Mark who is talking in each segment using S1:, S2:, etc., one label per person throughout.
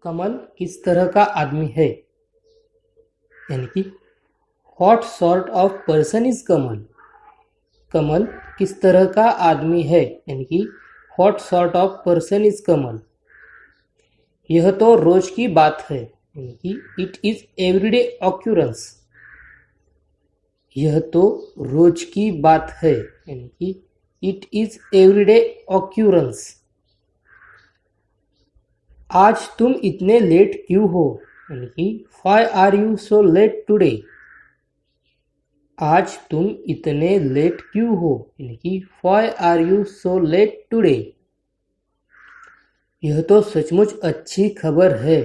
S1: कमल किस तरह का आदमी है, यानी कि what sort of person is Kamal. Kamal किस तरह का आदमी है, यानी कि what sort of person is Kamal. यह तो रोज की बात है, यानी कि इट इज एवरीडे ऑक्यूरेंस। यह तो रोज की बात है, यानी कि इट इज एवरीडे ऑक्यूरेंस। आज तुम इतने लेट क्यों हो, यानी कि why are you so late today. आज तुम इतने लेट क्यों हो, यानी कि why are you so late today. यह तो सचमुच अच्छी खबर है,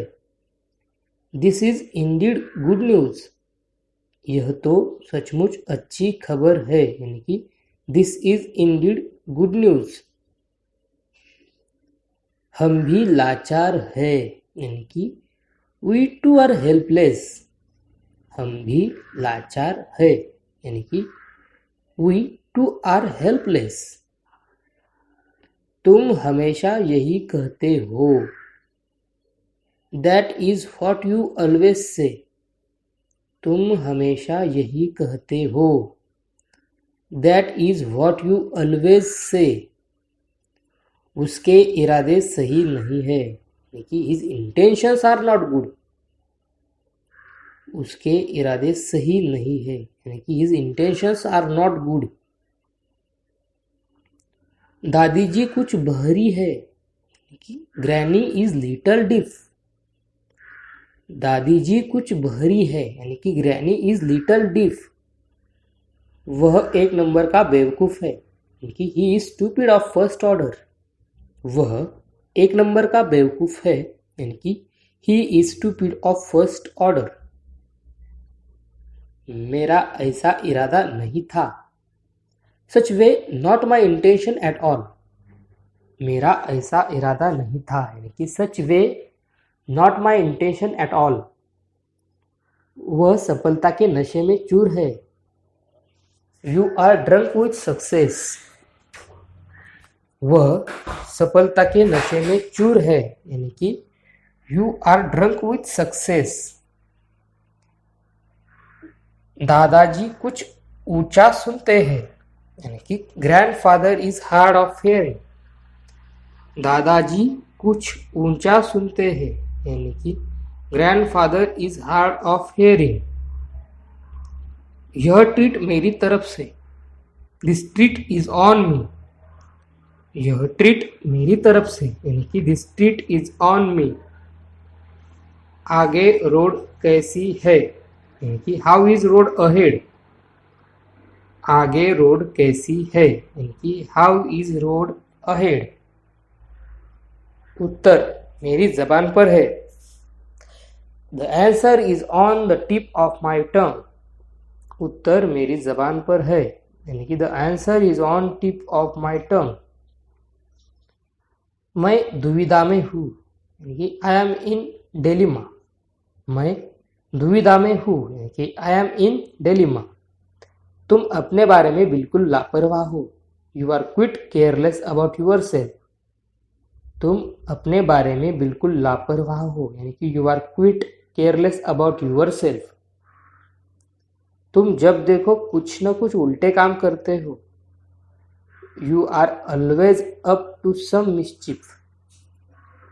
S1: this is indeed good news. यह तो सचमुच अच्छी खबर है, यानी कि this is indeed good news. हम भी लाचार है, यानी कि वी टू आर हेल्पलेस। हम भी लाचार है, यानी कि वी टू आर हेल्पलेस। तुम हमेशा यही कहते हो, that is what you always say. तुम हमेशा यही कहते हो, that is what you always say. उसके इरादे सही नहीं है, यानी कि his intentions are not good. उसके इरादे सही नहीं है, यानी कि his intentions are not good. दादी जी कुछ बहरी है, ग्रैनी इज लिटल डिफ। दादी जी कुछ बहरी है, यानी कि ग्रैनी इज लिटल डिफ। वह एक नंबर का बेवकूफ है, यानी कि he is stupid of first order. वह एक नंबर का बेवकूफ है, यानी कि he is stupid of first order. मेरा ऐसा इरादा नहीं था, such way not my intention at all. मेरा ऐसा इरादा नहीं था, यानी कि such way not my intention at all. वह सफलता के नशे में चूर है, you are drunk with success. वह सफलता के नशे में चूर है, यानी कि you are drunk with success. दादाजी कुछ ऊंचा सुनते हैं, यानी कि grandfather is hard of hearing. दादाजी कुछ ऊंचा सुनते हैं, यानी कि grandfather is hard of hearing. यह ट्रीट मेरी तरफ से, this treat is on me. यह ट्रीट मेरी तरफ से, यानी कि this treat is on me. आगे रोड कैसी है, यानी कि हाउ इज रोड अहेड। आगे रोड कैसी है, यानी कि हाउ इज रोड अहेड। उत्तर मेरी जबान पर है, the answer is on the tip of my tongue. उत्तर मेरी जबान पर है, यानी कि the answer is on tip of my tongue. मैं दुविधा में हूँ, यानी कि आई एम इन डिलेमा। मैं दुविधा में हूँ, यानी कि आई एम इन डिलेमा। तुम अपने बारे में बिल्कुल लापरवाह हो, you are quite careless about yourself. तुम अपने बारे में बिल्कुल लापरवाह हो, यानी कि you are quite careless about yourself. तुम जब देखो कुछ न कुछ उल्टे काम करते हो, you are always up to some mischief.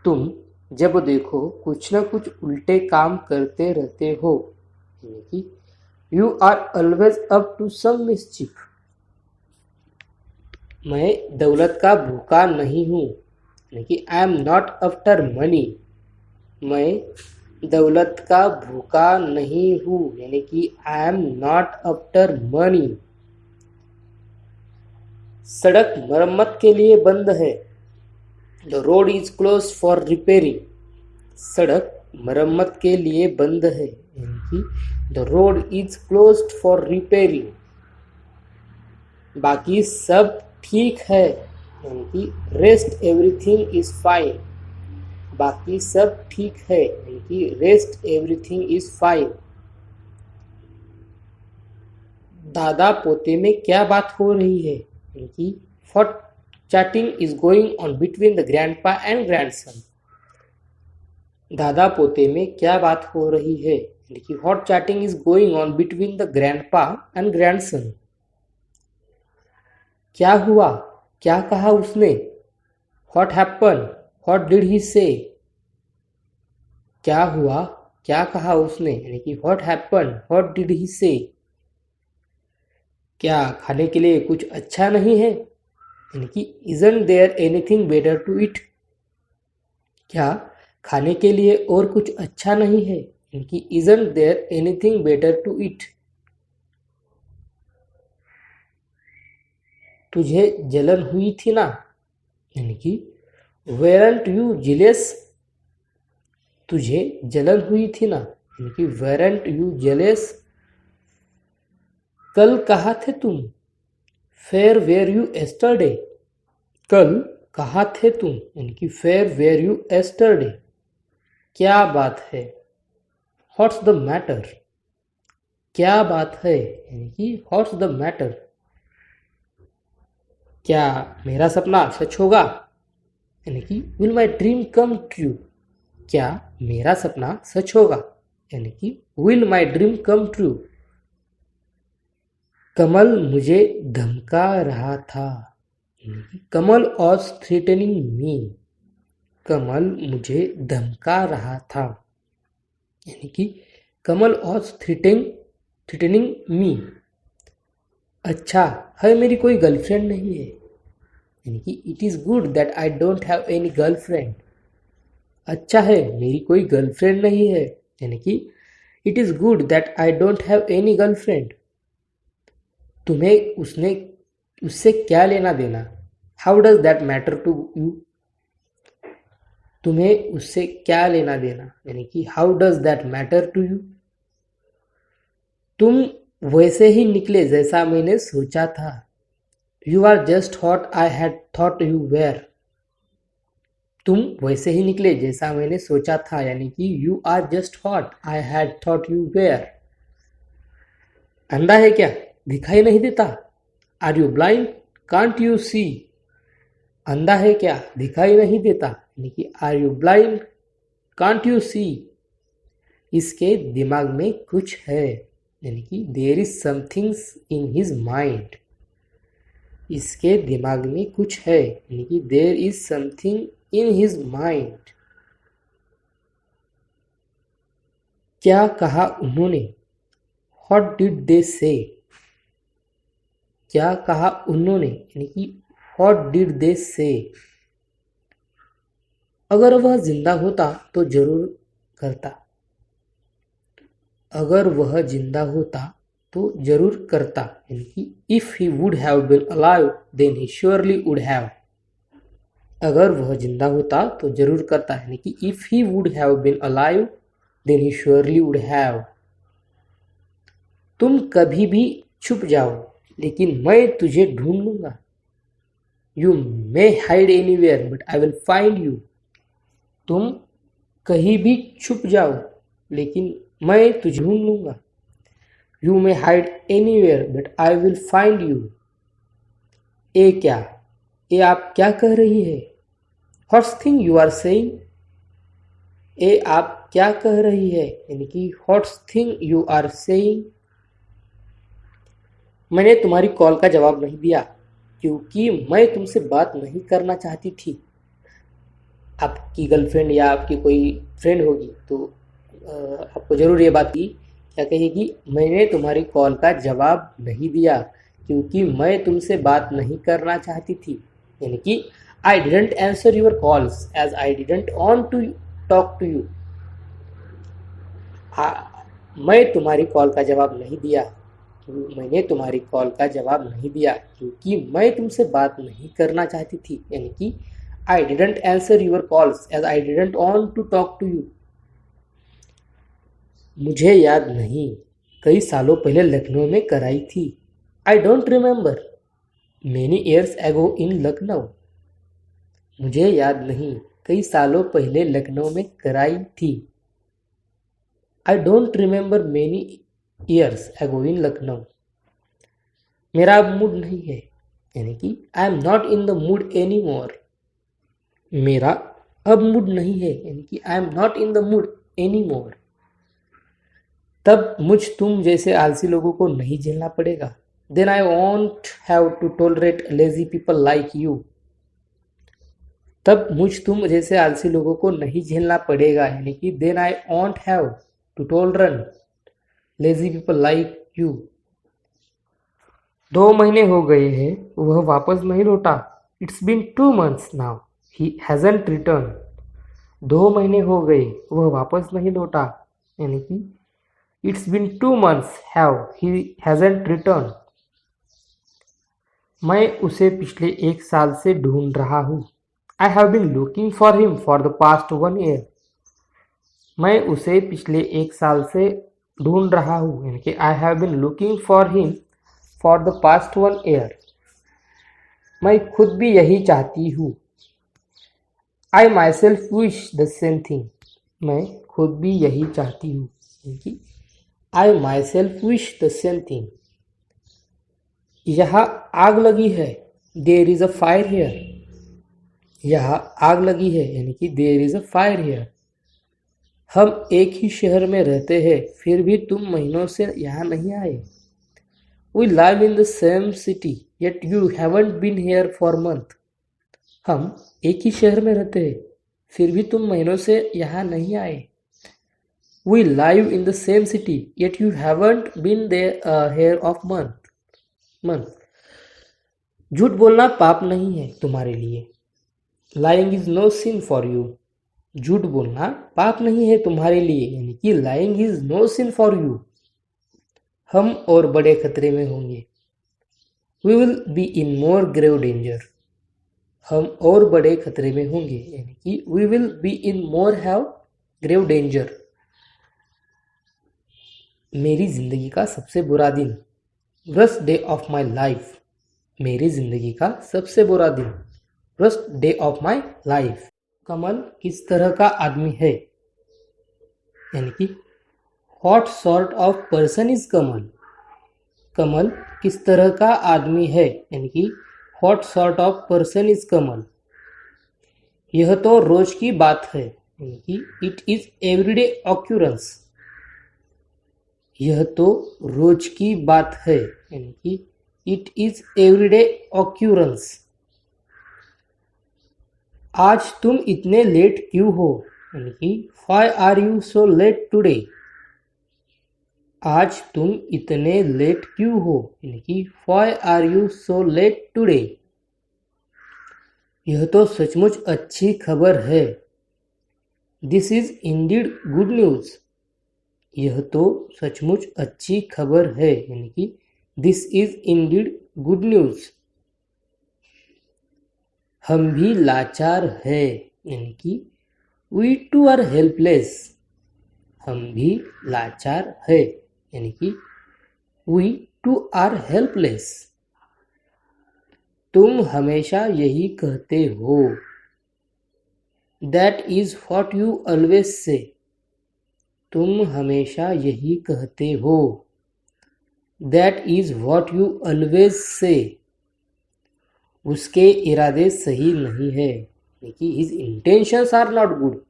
S1: तुम जब देखो कुछ न कुछ उल्टे काम करते रहते हो, यानी कि you are always up to some mischief. मैं दौलत का भूखा नहीं हूँ, यानी कि I am not after money. मैं दौलत का भूखा नहीं हूँ, यानी कि I am not after money. सड़क मरम्मत के लिए बंद है, the road is close for repairing. सड़क मरम्मत के लिए बंद है, यानी कि the road is closed for repairing. बाकी सब ठीक है, यानी कि रेस्ट एवरीथिंग इज फाइन। बाकी सब ठीक है, यानी कि रेस्ट एवरीथिंग इज फाइन। दादा पोते में क्या बात हो रही है, यानी कि what chatting is going on between the grandpa and grandson. दादा पोते में क्या बात हो रही है, यानी कि what chatting is going on between the grandpa and grandson. क्या हुआ, क्या कहा उसने, what happen, what did he से। क्या हुआ, क्या कहा उसने, यानी कि what happen, what did he से। क्या खाने के लिए कुछ अच्छा नहीं है, यानी कि isn't there anything better to it. क्या खाने के लिए और कुछ अच्छा नहीं है, यानी कि isn't there anything better to it. तुझे जलन हुई थी ना, यानी कि वेरंट यू जेलस। तुझे जलन हुई थी ना, यानी कि वेरंट यू जेलस। कल कहाँ थे तुम, फेयर वेयर यू एस्टरडे। कल कहाँ थे तुम, यानी कि फेयर वेयर यू एस्टरडे। क्या बात है, व्हाट्स द मैटर। क्या बात है, यानी कि व्हाट्स द मैटर। क्या मेरा सपना सच होगा, यानी कि will my dream come true. क्या मेरा सपना सच होगा, यानी कि will my dream come true. Kamal मुझे धमका रहा था, यानी कि कमल वॉज थ्रेटनिंग मी। कमल मुझे धमका रहा था, यानी कि कमल वॉज थ्रेटनिंग मी। अच्छा है मेरी कोई गर्लफ्रेंड नहीं है, यानी कि it is good that I don't have any girlfriend. अच्छा है मेरी कोई गर्लफ्रेंड नहीं है, यानी कि it is good that I don't have any girlfriend. तुम्हें उससे क्या लेना देना, how does that matter to you. तुम्हें उससे क्या लेना देना, यानी कि how does that matter to you. तुम वैसे ही निकले जैसा मैंने सोचा था, you are just what I had thought you were. तुम वैसे ही निकले जैसा मैंने सोचा था, यानी कि you are just what I had thought you were. अंधा है क्या, दिखाई नहीं देता, are you blind, can't you see. अंधा है क्या, दिखाई नहीं देता, यानी कि are you blind, can't you see. इसके दिमाग में कुछ है, यानी कि there is something in his mind. इसके दिमाग में कुछ है, यानी कि there is something in his mind. क्या कहा उन्होंने, व्हाट डिड दे से। क्या कहा उन्होंने, यानी कि व्हाट डिड दे से। अगर वह जिंदा होता तो जरूर करता। अगर वह जिंदा होता तो जरूर करता, यानी कि if he would have been alive then he surely would have. अगर वह जिंदा होता तो जरूर करता, यानी कि if he would have been alive then he surely would have. तुम कभी भी छुप जाओ लेकिन मैं तुझे ढूंढ लूंगा। You may hide anywhere but I will find you. तुम कहीं भी छुप जाओ लेकिन मैं तुझे ढूंढ लूंगा। You may hide anywhere but I will find you. ए क्या, ए आप क्या कह रही है, what's thing you are saying. ए आप क्या कह रही है, यानी कि what's thing you are saying. मैंने तुम्हारी कॉल का जवाब नहीं दिया क्योंकि मैं तुमसे बात नहीं करना चाहती थी। आपकी गर्लफ्रेंड या आपकी कोई फ्रेंड होगी तो आपको ज़रूर ये बात की, क्या कहेगी, मैंने तुम्हारी कॉल का जवाब नहीं दिया क्योंकि मैं तुमसे बात नहीं करना चाहती थी, यानी कि I didn't answer your calls as I didn't want to talk to you. मैं तुम्हारी कॉल का जवाब नहीं दिया, मैंने तुम्हारी कॉल का जवाब नहीं दिया क्योंकि मैं तुमसे बात नहीं करना चाहती थी, यानी कि I didn't answer your calls as I didn't want to talk to you. मुझे याद नहीं, कई सालों पहले लखनऊ में कराई थी। I don't remember, many years ago इन लखनऊ। मुझे याद नहीं, कई सालों पहले लखनऊ में कराई थी। I don't remember many years ago इन लखनऊ। मेरा अब मूड नहीं है, यानी कि I am not in the mood any more. मेरा अब मूड नहीं है, यानी कि I am not in the mood any more. तब मुझ तुम जैसे आलसी लोगों को नहीं झेलना पड़ेगा। Then I won't have to tolerate lazy people like you. तब मुझ तुम जैसे आलसी लोगों को नहीं झेलना पड़ेगा, यानी कि then I won't have to tolerate lazy people like you. 2 महीने हो गए हैं, वह वापस नहीं लौटा। It's been 2 months now he hasn't return. 2 महीने हो गए, वह वापस नहीं लौटा, यानी कि it's been 2 months have he hasn't return. मैं उसे पिछले 1 साल से ढूंढ रहा हूँ। I have been looking for him for the past 1 year। मैं उसे पिछले 1 साल से ढूंढ रहा हूँ, यानी कि I have been looking for him for the past 1 year। मैं खुद भी यही चाहती हूँ। I myself wish the same thing. मैं खुद भी यही चाहती हूँ, यानी कि I myself wish the same thing. यहाँ आग लगी है, there is a fire here. यहाँ आग लगी है, यानी कि there is a fire here. हम एक ही शहर में रहते हैं, फिर भी तुम महीनों से यहाँ नहीं आए। We live in the same city yet you haven't been here for month. हम एक ही शहर में रहते हैं, फिर भी तुम महीनों से यहाँ नहीं आए। We live in the same city yet you haven't been there here of month. झूठ बोलना पाप नहीं है तुम्हारे लिए। Lying is no sin for you. झूठ बोलना पाप नहीं है तुम्हारे लिए, यानी कि lying is no sin for you. हम और बड़े खतरे में होंगे। We will be in more grave danger. हम और बड़े खतरे में होंगे, यानी कि we will be in more have grave danger. मेरी जिंदगी का सबसे बुरा दिन। Worst day of my life. मेरी जिंदगी का सबसे बुरा दिन। Worst day of my life. Kamal किस तरह का आदमी है, यानी कि what sort of person is Kamal. Kamal किस तरह का आदमी है, यानी कि what sort of person is Kamal. यह तो रोज की बात है, यानी कि इट इज एवरीडे ऑक्यूरेंस। यह तो रोज की बात है, यानी कि इट इज एवरीडे ऑक्यूरेंस। आज तुम इतने लेट क्यों हो, यानी कि why are you so late today. आज तुम इतने लेट क्यों हो, यानी कि why are you so late today. यह तो सचमुच अच्छी खबर है। This is indeed good news. यह तो सचमुच अच्छी खबर है, यानी कि this is indeed good news. हम भी लाचार है, यानी कि वी टू आर हेल्पलेस। हम भी लाचार है, यानी कि वी टू आर हेल्पलेस। तुम हमेशा यही कहते हो। That is what you always say. तुम हमेशा यही कहते हो। That is what you always say. उसके इरादे सही नहीं है, यानी कि his intentions are not good.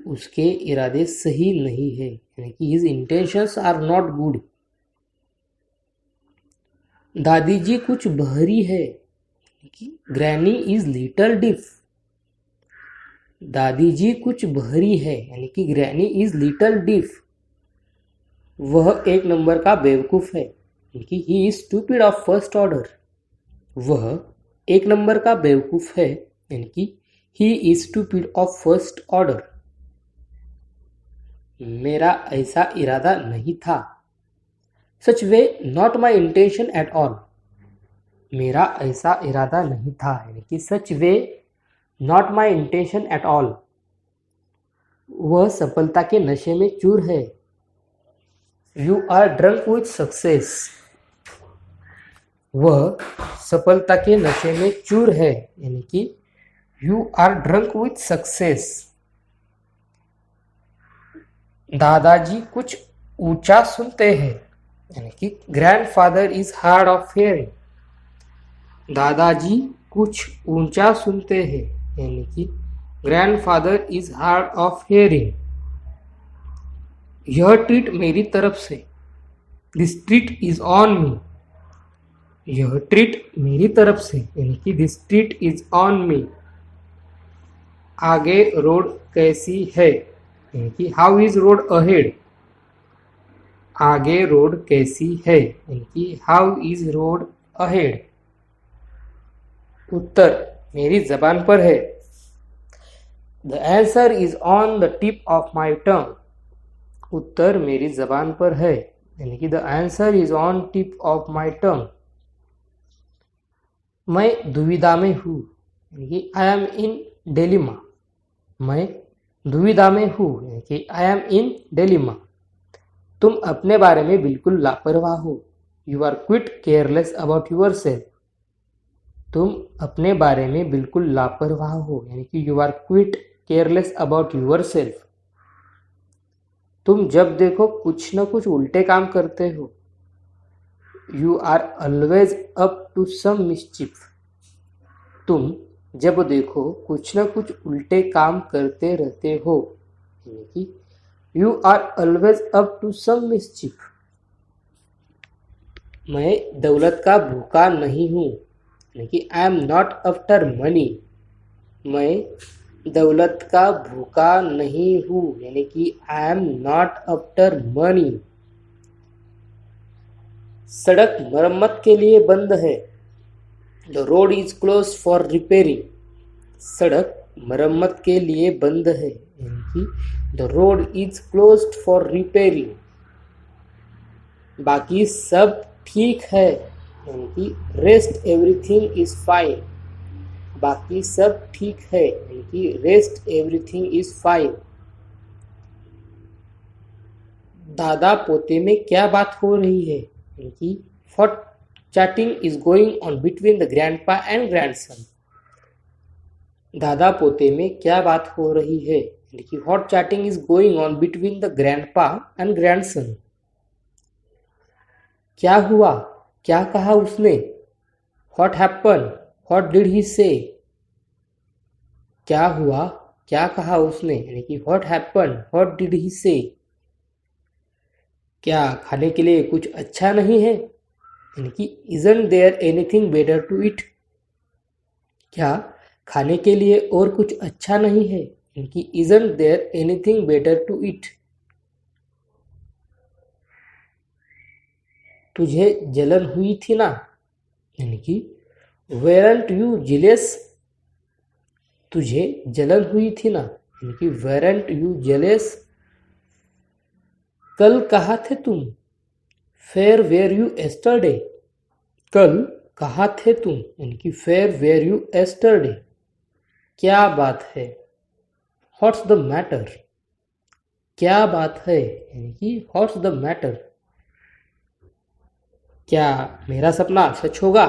S1: उसके इरादे सही नहीं है, यानी कि his intentions are not good. दादी जी कुछ बहरी है, ग्रैनी इज लिटल डिफ। दादी जी कुछ बहरी है, यानी कि ग्रैनी इज लिटल डिफ। वह 1 नंबर का बेवकूफ है, यानी कि he is stupid of first order. वह 1 नंबर का बेवकूफ है, यानी कि he is stupid of first order. मेरा ऐसा इरादा नहीं था। Such way not my intention at all. मेरा ऐसा इरादा नहीं था, यानी कि such way not my intention at all. वह सफलता के नशे में चूर है। You are drunk with success. वह सफलता के नशे में चूर है, यानी कि you are drunk with success. दादाजी कुछ ऊंचा सुनते हैं, यानी कि grandfather is hard of hearing. दादाजी कुछ ऊंचा सुनते हैं, यानी कि grandfather is hard of hearing. यह ट्रीट मेरी तरफ से, this treat is on me. यह ट्रीट मेरी तरफ से यानी कि this treat is on me. आगे रोड कैसी है यानी कि हाउ इज रोड अहेड। आगे रोड कैसी है यानी कि हाउ इज रोड अहेड। उत्तर मेरी जबान पर है। The answer is on the tip of my tongue. उत्तर मेरी जबान पर है यानी कि the answer is on tip of my tongue. मैं दुविधा में हूँ यानी कि आई एम इन डिलेमा। मैं दुविधा में हूँ यानी कि आई एम इन डिलेमा। तुम अपने बारे में बिल्कुल लापरवाह हो। You are quite careless about yourself. तुम अपने बारे में बिल्कुल लापरवाह हो यानी कि you are quite careless about yourself. तुम जब देखो कुछ न कुछ उल्टे काम करते हो। You are always up to some mischief. तुम जब देखो कुछ न कुछ उल्टे काम करते रहते हो यानी कि you are always up to some mischief. मैं दौलत का भूखा नहीं हूँ यानी कि I am not after money. मैं दौलत का भूखा नहीं हूँ यानी कि I am not after money. सड़क मरम्मत के लिए बंद है। The road is close for repairing. सड़क मरम्मत के लिए बंद है यानी कि the road is closed for repairing. बाकी सब ठीक है यानी कि रेस्ट एवरीथिंग इज फाइन। बाकी सब ठीक है यानी कि रेस्ट एवरीथिंग इज फाइन। दादा पोते में क्या बात हो रही है यानी कि what chatting is going on between the grandpa and grandson. दादा पोते में क्या बात हो रही है यानी कि what chatting is going on between the grandpa and grandson. क्या हुआ, क्या कहा उसने। What happen, what did he से। क्या हुआ, क्या कहा उसने यानी कि what happen, what did he से। क्या खाने के लिए कुछ अच्छा नहीं है यानी कि isn't there anything better to eat. क्या खाने के लिए और कुछ अच्छा नहीं है यानी कि isn't there anything better to eat. तुझे जलन हुई थी ना यानी कि वेरंट यू जेलस। तुझे जलन हुई थी ना यानी कि वेरंट यू जेलस। कल कहाँ थे तुम। Where were you yesterday. कल कहाँ थे तुम यानी कि फेयर वेयर यू एस्टरडे। क्या बात है। What's the matter. क्या बात है यानी कि व्हाट्स द मैटर। क्या मेरा सपना सच होगा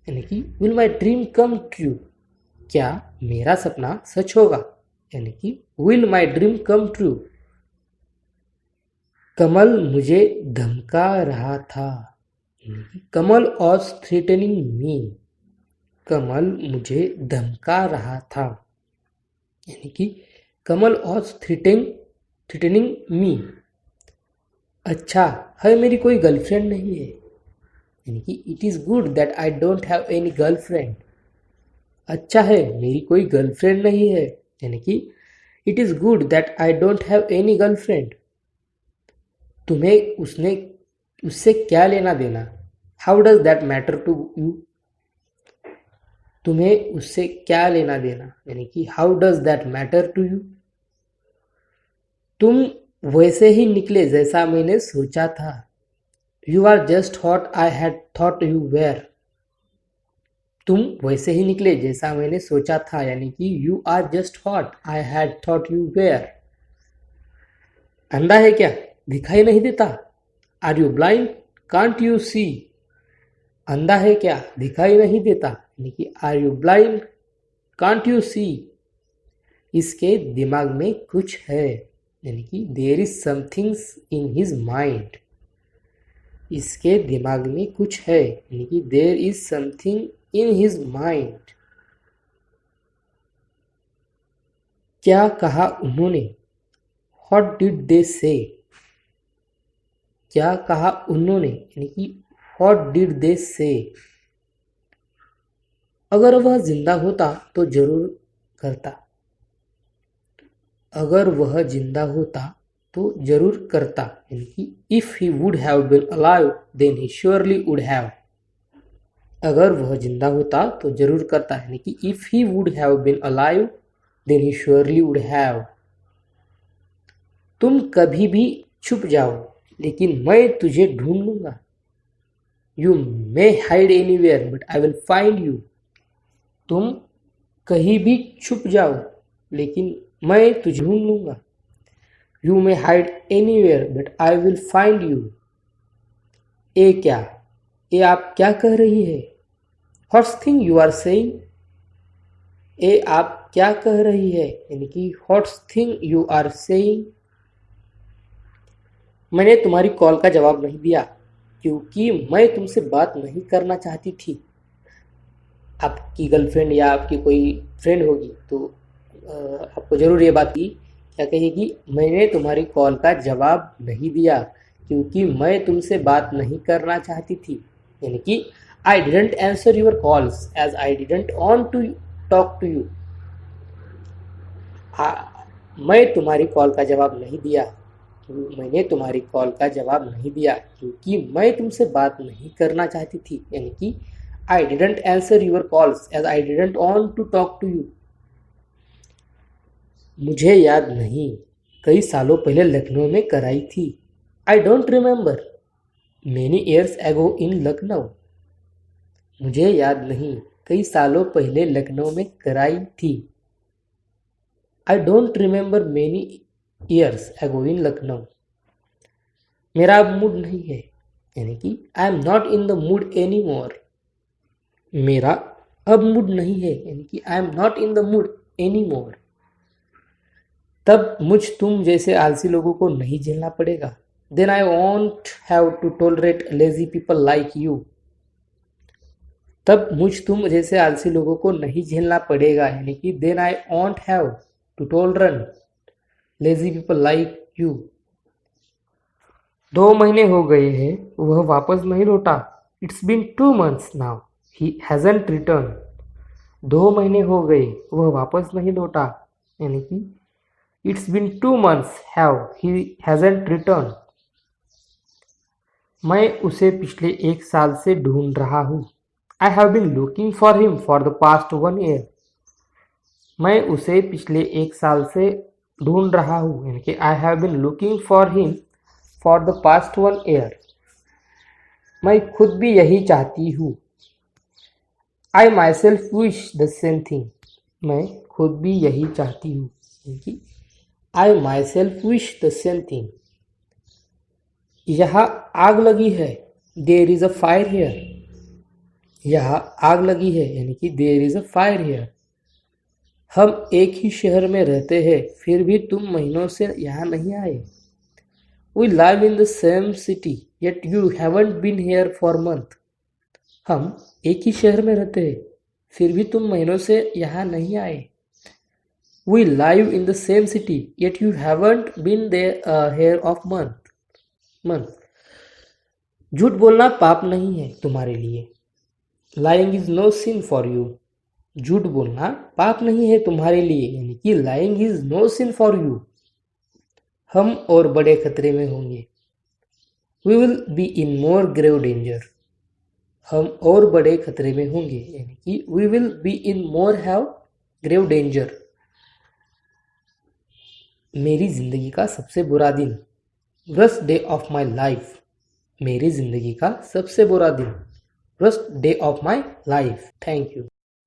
S1: यानी कि will my dream come true. क्या मेरा सपना सच होगा यानी कि will my dream come true. Kamal मुझे धमका रहा था यानी कि कमल वॉज थ्रेटनिंग मी। कमल मुझे धमका रहा था यानी कि कमल वॉज थ्रेटनिंग मी। अच्छा है मेरी कोई गर्लफ्रेंड नहीं है यानी कि it is good that I don't have any girlfriend. अच्छा है मेरी कोई गर्लफ्रेंड नहीं है यानी कि it is good that I don't have any girlfriend. तुम्हें उससे क्या लेना देना। How does that matter to you. तुम्हें उससे क्या लेना देना यानी कि how does that matter to you. तुम वैसे ही निकले जैसा मैंने सोचा था। You are just what I had thought you were. तुम वैसे ही निकले जैसा मैंने सोचा था यानी कि you are just what I had thought you were. अंधा है क्या, दिखाई नहीं देता। Are you blind, can't you see. अंधा है क्या, दिखाई नहीं देता यानी कि are you blind, can't you see. इसके दिमाग में कुछ है यानी कि there is something in his mind. इसके दिमाग में कुछ है यानी कि there is something in his mind. क्या कहा उन्होंने? व्हाट डिड दे से? क्या कहा उन्होंने यानी कि व्हाट डिड दे से? अगर वह जिंदा होता तो जरूर करता। अगर वह जिंदा होता तो जरूर करता यानी कि if he would have been alive then he surely would have. अगर वह जिंदा होता तो जरूर करता यानी कि if he would have been alive then he surely would have. तुम कभी भी छुप जाओ लेकिन मैं तुझे ढूंढ लूंगा। You may hide anywhere but I will find you. तुम कहीं भी छुप जाओ लेकिन मैं तुझे ढूंढ लूंगा। You may hide anywhere but I will find you. ए क्या? ए आप क्या कह रही है? What's thing you are saying? ए आप क्या कह रही है यानी कि what's thing you are saying? मैंने तुम्हारी कॉल का जवाब नहीं दिया क्योंकि मैं तुमसे बात नहीं करना चाहती थी। आपकी गर्लफ्रेंड या आपकी कोई फ्रेंड होगी तो आपको ज़रूर ये बात की क्या कहेगी, मैंने तुम्हारी कॉल का जवाब नहीं दिया क्योंकि मैं तुमसे बात नहीं करना चाहती थी। यानी कि I didn't answer your calls as I didn't want to talk to you. मैं तुम्हारी कॉल का जवाब नहीं दिया मैंने तुम्हारी कॉल का जवाब नहीं दिया क्योंकि मैं तुमसे बात नहीं करना चाहती थी। यानी कि I didn't answer your calls as I didn't want to talk to you. मुझे याद नहीं, कई सालों पहले लखनऊ में कराई थी। I don't remember many years ago इन लखनऊ। मुझे याद नहीं, कई सालों पहले लखनऊ में कराई थी। I don't remember many years ago इन लखनऊ। मेरा अब मूड नहीं है यानी कि I am not in the mood any more. मेरा अब मूड नहीं है यानी कि I am not in the mood any more. तब मुझ तुम जैसे आलसी लोगों को नहीं झेलना पड़ेगा। Then I won't have to tolerate lazy people like you. तब मुझ तुम जैसे आलसी लोगों को नहीं झेलना पड़ेगा यानी कि then I won't have to tolerate lazy people like you. 2 महीने हो गए हैं वह वापस नहीं लौटा। It's been 2 months now he hasn't return. 2 महीने हो गए वह वापस नहीं लौटा यानी कि it's been 2 months have he hasn't return. मैं उसे पिछले 1 साल से ढूंढ रहा हूँ। I have been looking for him for the past 1 year। मैं उसे पिछले 1 साल से ढूंढ रहा हूँ यानी कि I have been looking for him for the past 1 year। मैं खुद भी यही चाहती हूँ। I myself wish the same thing. मैं खुद भी यही चाहती हूँ यानी कि I myself wish the same thing. यहाँ आग लगी है। There is a fire here. यहाँ आग लगी है यानी कि there is a fire here. हम एक ही शहर में रहते हैं फिर भी तुम महीनों से यहाँ नहीं आए। We live in the same city yet you haven't been here for month. हम एक ही शहर में रहते हैं फिर भी तुम महीनों से यहाँ नहीं आए। We live in the same city yet you haven't been there here of month. झूठ बोलना पाप नहीं है तुम्हारे लिए। Lying is no sin for you. झूठ बोलना पाप नहीं है तुम्हारे लिए यानी कि lying is no sin for you. हम और बड़े खतरे में होंगे। We will be in more grave danger. हम और बड़े खतरे में होंगे यानी कि we will be in more have grave danger. मेरी जिंदगी का सबसे बुरा दिन। Worst day of my life. मेरी जिंदगी का सबसे बुरा दिन। Worst day of my life. Thank you.